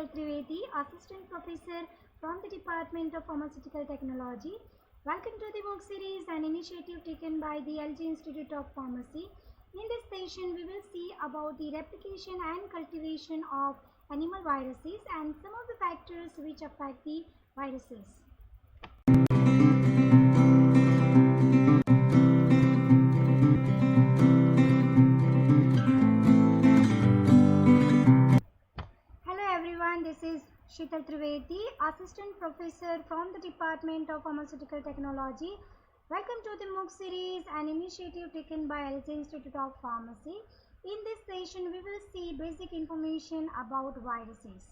Sheetal Trivedi, Assistant Professor from the Department of Pharmaceutical Technology. Welcome to the MOOC series, an initiative taken by the LG Institute of Pharmacy. In this session, we will see about the replication and cultivation of animal viruses and some of the factors which affect the viruses. Hello everyone, this is Sheetal Trivedi, Assistant Professor from the Department of Pharmaceutical Technology. Welcome to the MOOC series, an initiative taken by LG Institute of Pharmacy. In this session, we will see basic information about viruses.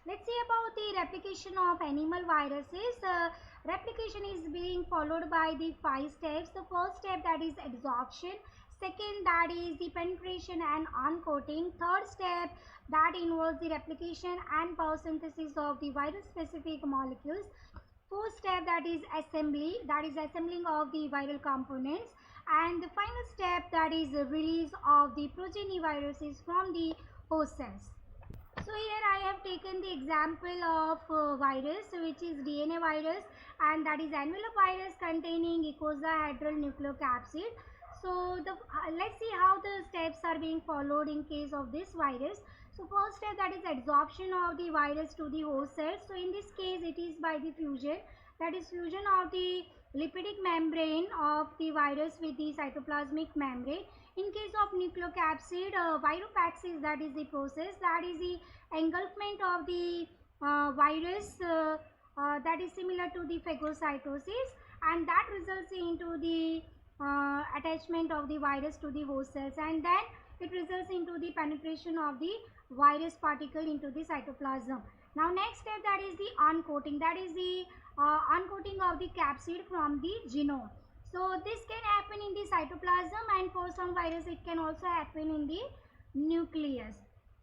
Let's see about the replication of animal viruses. Replication is being followed by the 5 steps. The first step, that is adsorption. Second, that is the penetration and uncoating. Third step, that involves the replication and biosynthesis of the virus specific molecules. Fourth step, that is assembly, that is assembling of the viral components. And the final step, that is the release of the progeny viruses from the host cells. So here I have taken the example of virus, which is DNA virus, and that is envelope virus containing icosahedral nucleocapsid. So let's see how the steps are being followed in case of this virus. So first step, that is adsorption of the virus to the host cells. So in this case it is by the fusion, that is fusion of the lipidic membrane of the virus with the cytoplasmic membrane. In case of nucleocapsid, virophaxis, that is the process, that is the engulfment of the virus that is similar to the phagocytosis, and that results into the attachment of the virus to the host cells, and then it results into the penetration of the virus particle into the cytoplasm. Now next step, that is the uncoating, that is the uncoating of the capsid from the genome. So this can happen in the cytoplasm, and for some virus it can also happen in the nucleus.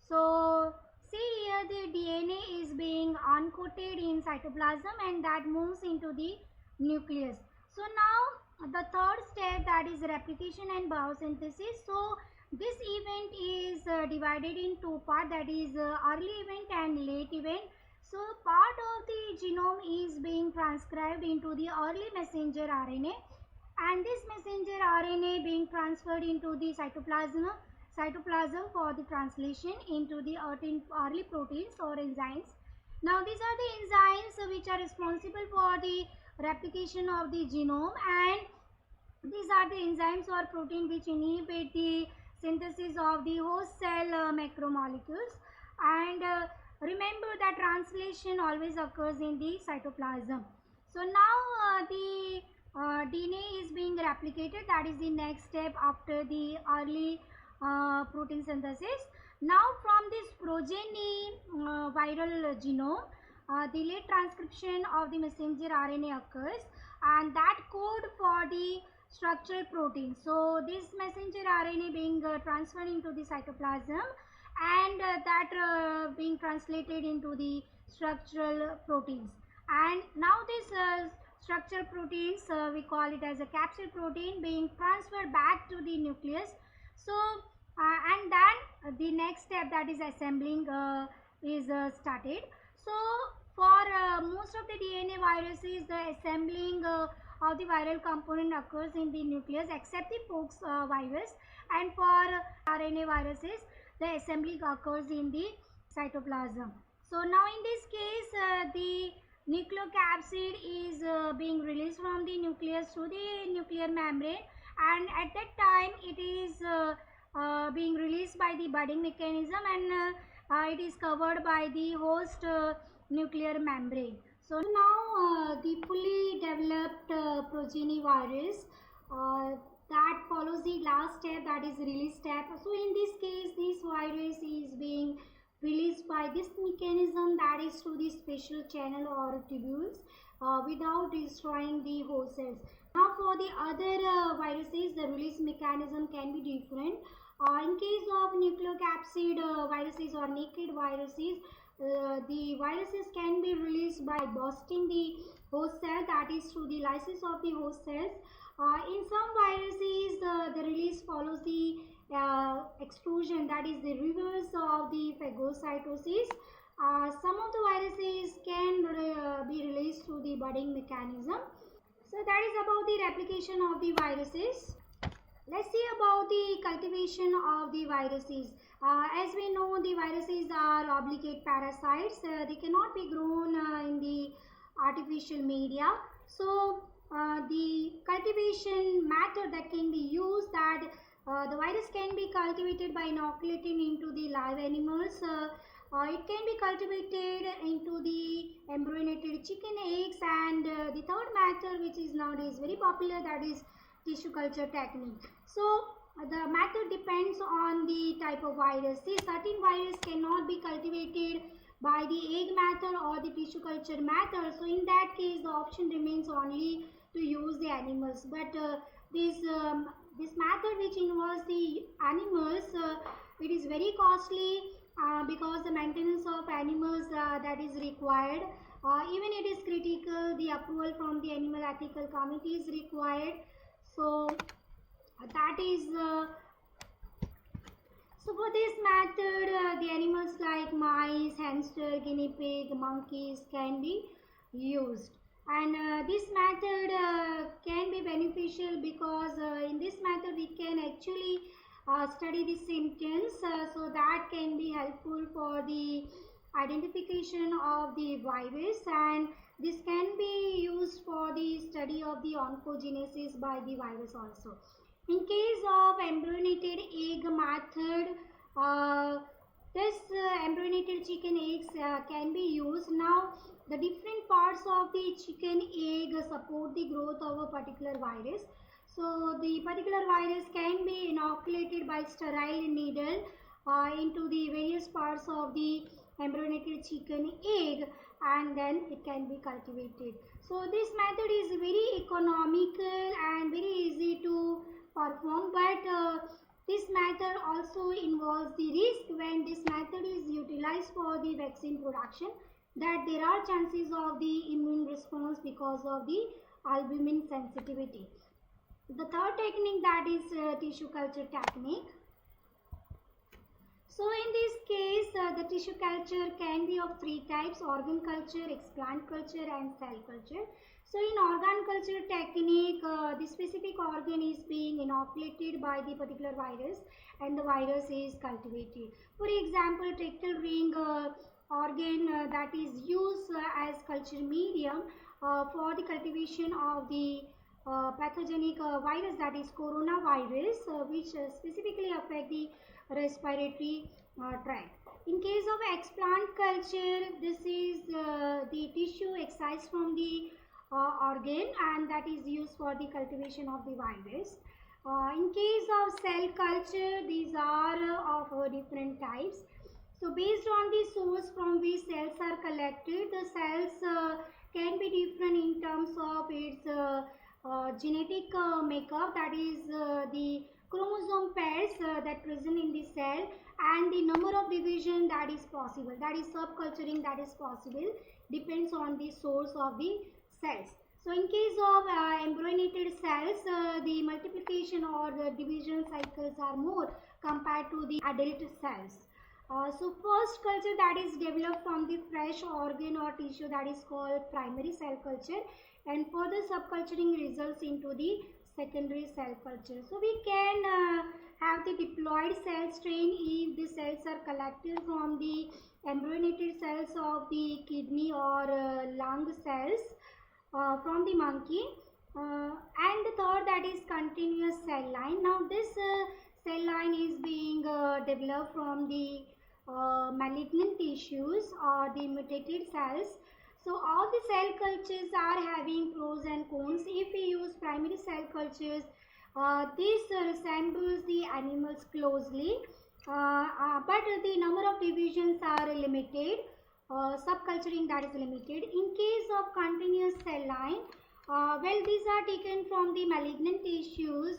So see here, the DNA is being uncoated in cytoplasm and that moves into the nucleus. So now the third step, that is replication and biosynthesis. So this event is divided in two parts, that is early event and late event. So part of the genome is being transcribed into the early messenger RNA, and this messenger RNA being transferred into the cytoplasm for the translation into the early proteins or enzymes. Now these are the enzymes which are responsible for the replication of the genome, and these are the enzymes or protein which inhibit the synthesis of the host cell macromolecules. And remember that translation always occurs in the cytoplasm. So now the DNA is being replicated, that is the next step after the early protein synthesis. Now from this progeny viral genome, the late transcription of the messenger RNA occurs, and that code for the structural protein. So this messenger RNA being transferred into the cytoplasm, and that being translated into the structural proteins. And now this structural proteins, we call it as a capsid protein, being transferred back to the nucleus. So and then the next step, that is assembling, is started. So for most of the DNA viruses, the assembling of the viral component occurs in the nucleus except the Pox virus, and for RNA viruses the assembly occurs in the cytoplasm. So now in this case the nucleocapsid is being released from the nucleus to the nuclear membrane, and at that time it is being released by the budding mechanism, and it is covered by the host nuclear membrane. So now the fully developed progeny virus that follows the last step, that is release step. So in this case this virus is being released by this mechanism, that is through the special channel or tubules without destroying the host cells. Now for the other viruses, the release mechanism can be different. In case of nucleocapsid viruses or naked viruses, the viruses can be released by bursting the host cell, that is through the lysis of the host cells. In some viruses, the release follows the exclusion, that is the reverse of the phagocytosis. Some of the viruses can be released through the budding mechanism. So that is about the replication of the viruses. Let's see about the cultivation of the viruses. As we know, the viruses are obligate parasites. They cannot be grown in the artificial media. So the cultivation method that can be used, that the virus can be cultivated by inoculating into the live animals. It can be cultivated into the embryonated chicken eggs, and the third method, which is nowadays very popular, that is tissue culture technique. So the method depends on the type of virus. See, certain virus cannot be cultivated by the egg method or the tissue culture method. So in that case, the option remains only to use the animals. But this method which involves the animals, it is very costly because the maintenance of animals that is required. Even it is critical, the approval from the animal ethical committee is required. So that is so for this method, the animals like mice, hamster, guinea pig, monkeys can be used. And this method can be beneficial because in this method we can actually study the symptoms, so that can be helpful for the identification of the virus, and this can be used for the study of the oncogenesis by the virus also. In case of embryonated egg method, this embryonated chicken eggs can be used. Now, the different parts of the chicken egg support the growth of a particular virus. So, the particular virus can be inoculated by sterile needle into the various parts of the embryonated chicken egg, and then it can be cultivated. So, this method is very economical and very easy to perform, but this method also involves the risk. When this method is utilized for the vaccine production, that there are chances of the immune response because of the albumin sensitivity. The third technique, that is tissue culture technique. So in this case, the tissue culture can be of three types: organ culture, explant culture, and cell culture. So in organ culture technique, the specific organ is being inoculated by the particular virus, and the virus is cultivated. For example, rectal ring organ that is used as culture medium for the cultivation of the pathogenic virus, that is coronavirus, which specifically affect the respiratory tract. In case of explant culture, this is the tissue excised from the organ, and that is used for the cultivation of the virus. In case of cell culture, these are of different types. So based on the source from which cells are collected, the cells can be different in terms of its genetic makeup, that is the chromosome pairs that present in the cell, and the number of division that is possible, that is subculturing that is possible, depends on the source of the cells. So in case of embryonated cells, the multiplication or the division cycles are more compared to the adult cells. So first culture that is developed from the fresh organ or tissue, that is called primary cell culture, and further subculturing results into the secondary cell culture. So we can have the diploid cell strain if the cells are collected from the embryonated cells of the kidney or lung cells from the monkey. And the third, that is continuous cell line. Now this cell line is being developed from the malignant tissues or the mutated cells. So all the cell cultures are having pros and cons. If we use primary cell cultures, this resembles the animals closely, but the number of divisions are limited, subculturing that is limited. In case of continuous cell line, well, these are taken from the malignant tissues,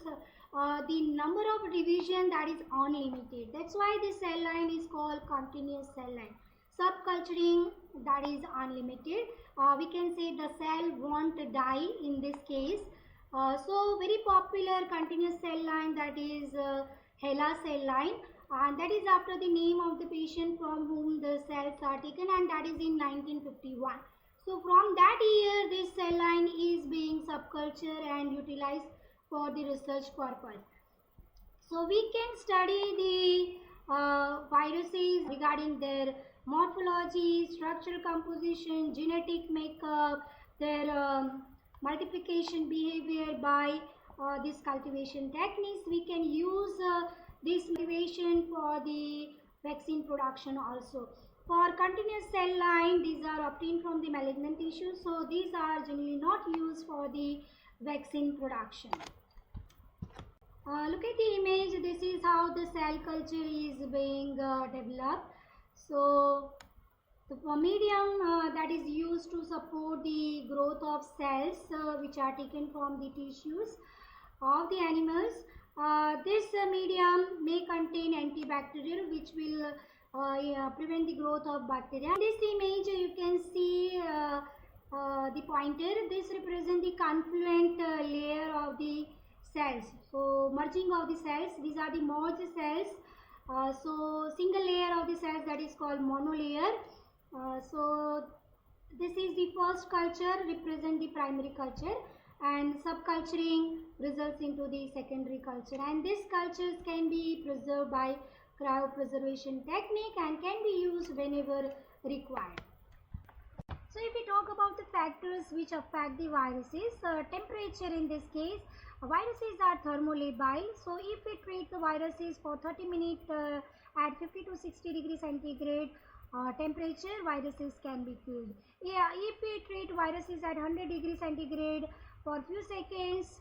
the number of division that is unlimited. That's why this cell line is called continuous cell line. Subculturing that is unlimited. We can say the cell won't die in this case. So very popular continuous cell line, that is HeLa cell line. and that is after the name of the patient from whom the cells are taken, and that is in 1951. So from that year this cell line is being subcultured and utilized for the research purpose. So we can study the viruses regarding their morphology, structural composition, genetic makeup, their multiplication behavior by this cultivation techniques. We can use this cultivation for the vaccine production also. For continuous cell line, these are obtained from the malignant tissue, so these are generally not used for the vaccine production. Look at the image. This is how the cell culture is being developed. So the medium that is used to support the growth of cells which are taken from the tissues of the animals. This medium may contain antibacterial which will prevent the growth of bacteria. In this image you can see the pointer. This represents the confluent layer of the cells. So merging of the cells, these are the merged cells. So single layer of the cells, that is called monolayer. So this is the first culture, represent the primary culture, and subculturing results into the secondary culture, and these cultures can be preserved by cryopreservation technique and can be used whenever required. So if we talk about the factors which affect the viruses, temperature in this case, viruses are thermolabile. So if we treat the viruses for 30 minutes at 50 to 60 degrees centigrade temperature, viruses can be killed. Yeah, if we treat viruses at 100 degrees centigrade for few seconds,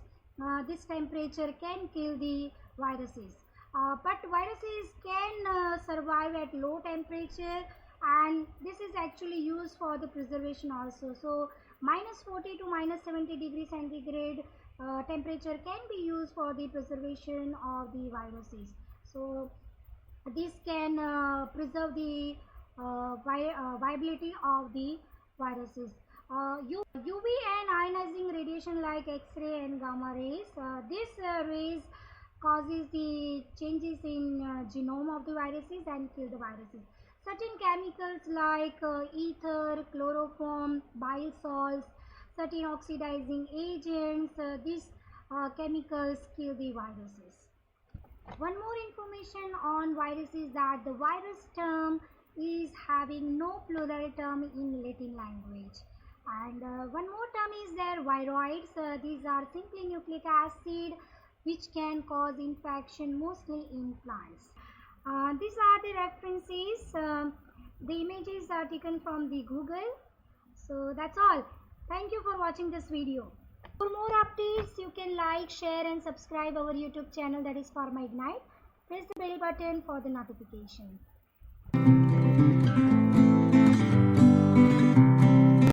this temperature can kill the viruses. But viruses can survive at low temperature, and this is actually used for the preservation also. So minus 40 to minus 70 degrees centigrade temperature can be used for the preservation of the viruses. So this can preserve the viability of the viruses. UV and ionizing radiation like X-ray and gamma rays, these rays causes the changes in genome of the viruses and kill the viruses. Certain chemicals like ether, chloroform, bile salts, certain oxidizing agents, these chemicals kill the viruses. One more information on virus is that the virus term is having no plural term in Latin language. And one more term is there, viroids. These are simply nucleic acid which can cause infection mostly in plants. These are the references. The images are taken from the Google. So that's all. Thank you for watching this video. For more updates, you can like, share and subscribe our YouTube channel, that is Pharma Ignite. Press the bell button for the notification.